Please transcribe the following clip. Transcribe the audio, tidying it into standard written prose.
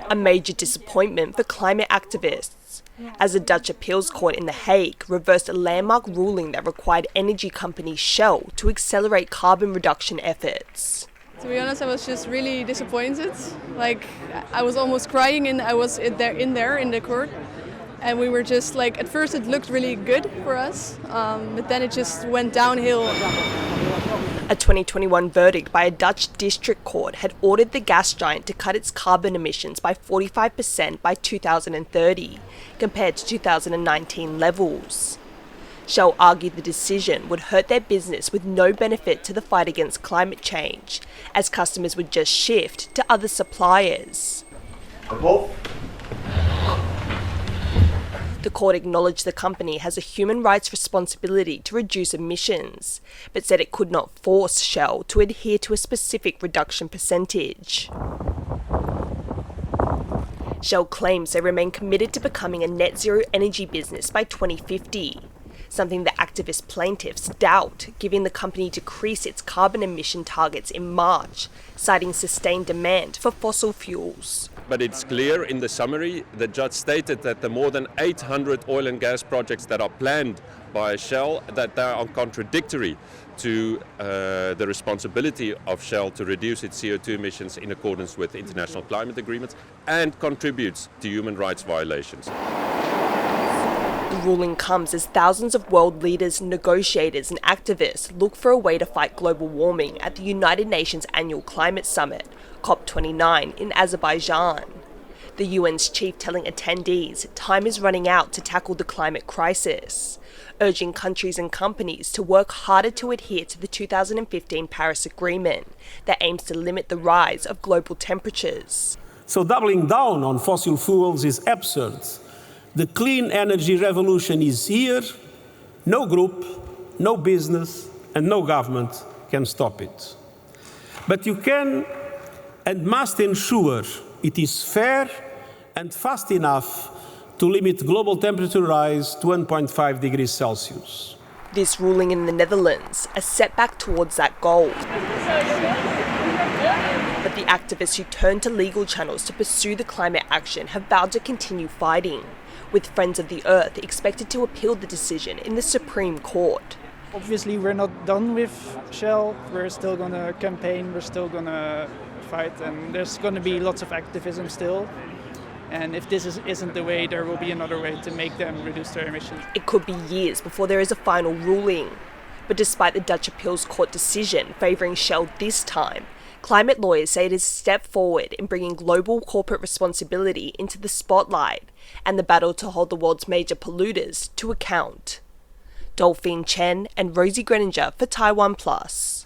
A major disappointment for climate activists, as a Dutch appeals court in The Hague reversed a landmark ruling that required energy company Shell to accelerate carbon reduction efforts. To be honest, I was just really disappointed. Like, I was almost crying, and I was in there in the court. And we were just like, at first it looked really good for us, but then it just went downhill. A 2021 verdict by a Dutch district court had ordered the gas giant to cut its carbon emissions by 45% by 2030, compared to 2019 levels. Shell argued the decision would hurt their business with no benefit to the fight against climate change, as customers would just shift to other suppliers. The court acknowledged the company has a human rights responsibility to reduce emissions, but said it could not force Shell to adhere to a specific reduction percentage. Shell claims they remain committed to becoming a net zero energy business by 2050, something the activist plaintiffs doubt, given the company decreased its carbon emission targets in March, citing sustained demand for fossil fuels. But it's clear in the summary, the judge stated that the more than 800 oil and gas projects that are planned by Shell, that they are contradictory to the responsibility of Shell to reduce its CO2 emissions in accordance with international climate agreements and contributes to human rights violations. The ruling comes as thousands of world leaders, negotiators and activists look for a way to fight global warming at the United Nations Annual Climate Summit, COP29 in Azerbaijan. The UN's chief telling attendees time is running out to tackle the climate crisis, urging countries and companies to work harder to adhere to the 2015 Paris Agreement that aims to limit the rise of global temperatures. So doubling down on fossil fuels is absurd. The clean energy revolution is here. No group, no business, and no government can stop it. But you can and must ensure it is fair and fast enough to limit global temperature rise to 1.5 degrees Celsius. This ruling in the Netherlands, a setback towards that goal. But the activists who turned to legal channels to pursue the climate action have vowed to continue fighting, with Friends of the Earth expected to appeal the decision in the Supreme Court. Obviously, we're not done with Shell. We're still going to campaign, we're still going to fight, and there's going to be lots of activism still. And if this isn't the way, there will be another way to make them reduce their emissions. It could be years before there is a final ruling. But despite the Dutch appeals court decision favouring Shell this time, climate lawyers say it is a step forward in bringing global corporate responsibility into the spotlight and the battle to hold the world's major polluters to account. Dolphine, Chen and Rosie Grenenger for TaiwanPlus.